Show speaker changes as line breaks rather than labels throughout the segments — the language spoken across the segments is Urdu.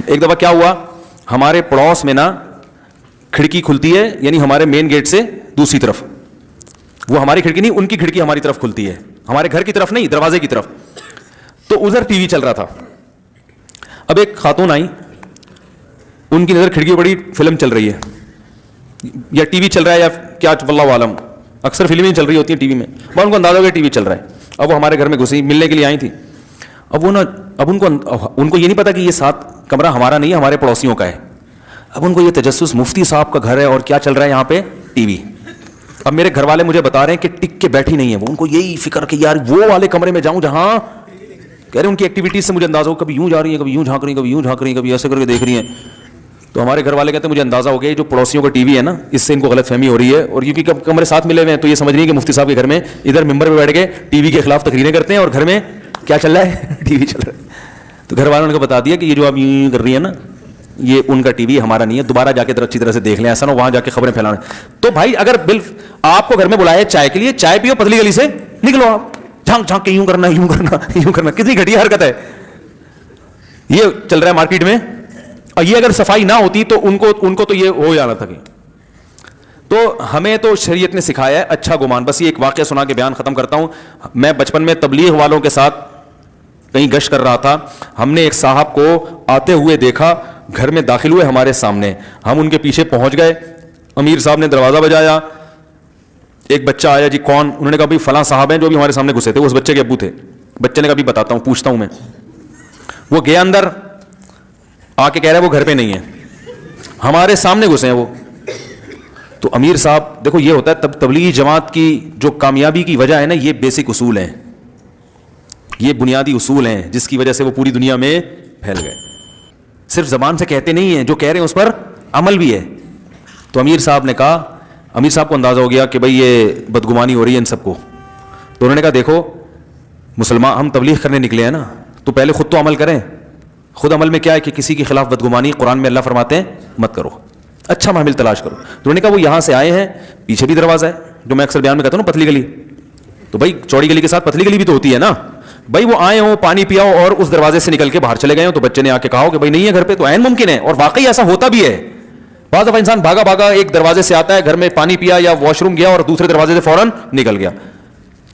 ایک دفعہ کیا ہوا, ہمارے پڑوس میں نا کھڑکی کھلتی ہے, یعنی ہمارے مین گیٹ سے دوسری طرف, وہ ہماری کھڑکی نہیں, ان کی کھڑکی ہماری طرف کھلتی ہے, ہمارے گھر کی طرف نہیں, دروازے کی طرف. تو ادھر ٹی وی چل رہا تھا. اب ایک خاتون آئی, ان کی نظر کھڑکی بڑی فلم چل رہی ہے, یا ٹی وی چل رہا ہے یا کیا, واللہ عالم, اکثر فلمیں چل رہی ہوتی ہیں ٹی وی میں, ان کو اندازہ ہو گیا ٹی وی چل رہا ہے. اب وہ ہمارے گھر میں گھسی, ملنے کے لیے آئی تھی. اب وہ نا, اب ان کو یہ نہیں پتا کہ یہ 7 کمرہ ہمارا نہیں ہے, ہمارے پڑوسیوں کا ہے. اب ان کو یہ تجسس, مفتی صاحب کا گھر ہے اور کیا چل رہا ہے یہاں پہ, ٹی وی. اب میرے گھر والے مجھے بتا رہے ہیں کہ ٹک کے بیٹھی نہیں ہے وہ, ان کو یہی فکر کہ یار وہ والے کمرے میں جاؤں جہاں, کہہ رہے ہیں ان کی ایکٹیویٹیز سے مجھے اندازہ ہو, کبھی یوں جا رہی ہیں, کبھی یوں جھانک رہی ہیں, کبھی یوں جھانک رہی ہیں, کبھی ایسے کر کے دیکھ رہی ہیں. تو ہمارے گھر والے کہتے ہیں مجھے اندازہ ہو گیا جو پڑوسیوں کا ٹی وی ہے نا, اس سے ان کو غلط فہمی ہو رہی ہے, اور کیونکہ کمرے ساتھ ملے ہوئے ہیں تو یہ سمجھ رہی ہیں کہ مفتی صاحب کے گھر میں ادھر ممبر پہ بیٹھ کے ٹی وی کے خلاف تقریریں کرتے ہیں, اور گھر میں کیا چل رہا ہے, ٹی وی چل رہا ہے. تو گھر والوں نے بتا دیا کہ یہ جو آپ یوں کر رہی ہیں نا, یہ ان کا ٹی وی ہمارا نہیں ہے, دوبارہ جا کے اچھی طرح سے دیکھ لیں, ایسا نہ وہاں جا کے خبریں پھیلانا. تو بھائی اگر آپ کو گھر میں بلایا چائے کے لیے, چائے پیو, پتلی گلی سے نکلو, آپ جھانک جھانک کے یوں کرنا, یوں کرنا, یوں کرنا, کتنی گھٹیا حرکت ہے. یہ چل رہا ہے مارکیٹ میں, اور یہ اگر صفائی نہ ہوتی تو ان کو تو یہ ہو جانا تھا. تو ہمیں تو شریعت نے سکھایا ہے اچھا گمان. بس یہ ایک واقعہ سنا کے بیان ختم کرتا ہوں. میں بچپن میں تبلیغ والوں کے ساتھ کہیں گشت کر رہا تھا, ہم نے ایک صاحب کو آتے ہوئے دیکھا, گھر میں داخل ہوئے ہمارے سامنے, ہم ان کے پیچھے پہنچ گئے, امیر صاحب نے دروازہ بجایا, ایک بچہ آیا, جی کون, انہوں نے کہا بھائی فلاں صاحب ہیں جو بھی ہمارے سامنے گھسے تھے, اس بچے کے ابو تھے. بچے نے کہا بھی بتاتا ہوں, پوچھتا ہوں میں. وہ گیا اندر, آ کے کہہ رہا ہے وہ گھر پہ نہیں ہے, ہمارے سامنے گھسے ہیں وہ. تو امیر صاحب, دیکھو یہ ہوتا ہے تبلیغی جماعت کی جو کامیابی کی وجہ ہے نا, یہ بیسک اصول ہیں, یہ بنیادی اصول ہیں جس کی وجہ سے وہ پوری دنیا میں پھیل گئے. صرف زبان سے کہتے نہیں ہیں, جو کہہ رہے ہیں اس پر عمل بھی ہے. تو امیر صاحب نے کہا, امیر صاحب کو اندازہ ہو گیا کہ بھئی یہ بدگمانی ہو رہی ہے ان سب کو. تو انہوں نے کہا دیکھو مسلمان, ہم تبلیغ کرنے نکلے ہیں نا, تو پہلے خود تو عمل کریں. خود عمل میں کیا ہے کہ کسی کے خلاف بدگمانی, قرآن میں اللہ فرماتے ہیں مت کرو, اچھا محمل تلاش کرو. تو انہوں نے کہا وہ یہاں سے آئے ہیں, پیچھے بھی دروازہ ہے, جو میں اکثر بیان میں کہتا ہوں نا پتلی گلی, تو بھائی چوڑی گلی کے ساتھ پتلی گلی بھی تو ہوتی ہے نا. بھائی وہ آئے ہوں, پانی پیا ہو اور اس دروازے سے نکل کے باہر چلے گئے ہوں, تو بچے نے آ کے کہا ہو کہ بھائی نہیں ہے گھر پہ, تو عین ممکن ہے, اور واقعی ایسا ہوتا بھی ہے. بعض دفعہ انسان بھاگا بھاگا ایک دروازے سے آتا ہے, گھر میں پانی پیا یا واش روم گیا, اور دوسرے دروازے سے فوراً نکل گیا.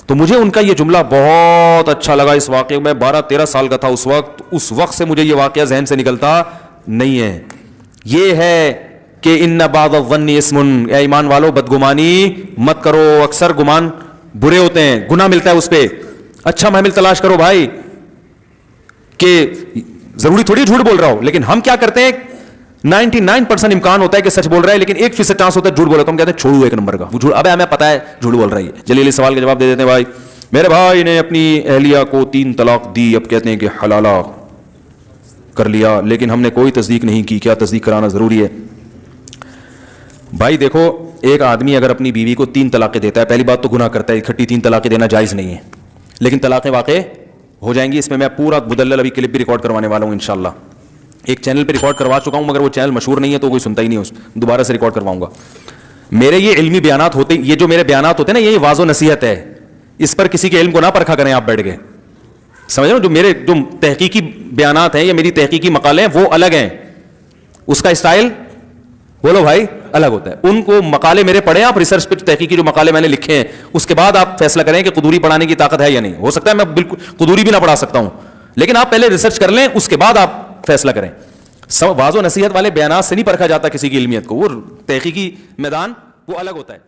تو مجھے ان کا یہ جملہ بہت اچھا لگا اس واقعے میں. 12-13 سال کا تھا اس وقت سے مجھے یہ واقعہ ذہن سے نکلتا نہیں ہے. یہ ہے کہ ان بعض الظن اسم, اے ایمان والو بدگمانی مت کرو, اکثر گمان برے ہوتے ہیں, گناہ ملتا ہے اس پہ. اچھا محمل تلاش کرو بھائی, کہ ضروری تھوڑی جھوٹ بول رہا ہو, لیکن ہم کیا کرتے ہیں 99% امکان ہوتا ہے کہ سچ بول رہا ہے, لیکن 1% چانس ہوتا ہے جھوٹ بول رہا ہے. تو ہم کہتے ہیں چھوڑو ایک نمبر کا وہ جھوٹ, ابے ہمیں پتا ہے جھوٹ بول رہی ہے. جلیلی سوال کا جواب دے دیتے ہیں, بھائی میرے بھائی نے اپنی اہلیہ کو 3 طلاق دی, اب کہتے ہیں کہ حلالہ کر لیا, لیکن ہم نے کوئی تصدیق نہیں کی, کیا تصدیق کرانا ضروری ہے؟ بھائی دیکھو, ایک آدمی اگر اپنی بیوی کو 3 طلاقیں دیتا ہے, پہلی بات تو گناہ کرتا ہے, اکٹھی 3 طلاقیں دینا جائز نہیں ہے, لیکن طلاقیں واقع ہو جائیں گی. اس میں پورا مدلل ابھی کلپ بھی ریکارڈ کروانے والا ہوں انشاءاللہ. ایک چینل پہ ریکارڈ کروا چکا ہوں, مگر وہ چینل مشہور نہیں ہے تو کوئی سنتا ہی نہیں, دوبارہ سے ریکارڈ کرواؤں گا. میرے یہ علمی بیانات ہوتے, یہ جو میرے بیانات ہوتے ہیں نا, یہ واضح نصیحت ہے, اس پر کسی کے علم کو نہ پرکھا کریں آپ بیٹھ کے, سمجھ رہے ہو. جو میرے جو تحقیقی بیانات ہیں یا میری تحقیقی مقالے ہیں وہ الگ ہیں, اس کا اسٹائل بولو بھائی الگ ہوتا ہے. ان کو مقالے میرے پڑھیں آپ, ریسرچ پہ تحقیقی جو مقالے میں نے لکھے ہیں, اس کے بعد آپ فیصلہ کریں کہ قدوری پڑھانے کی طاقت ہے یا نہیں. ہو سکتا ہے میں بالکل قدوری بھی نہ پڑھا سکتا ہوں, لیکن آپ پہلے ریسرچ کر لیں, اس کے بعد آپ فیصلہ کریں. واضح و نصیحت والے بیانات سے نہیں پرکھا جاتا کسی کی علمیت کو, وہ تحقیقی میدان وہ الگ ہوتا ہے.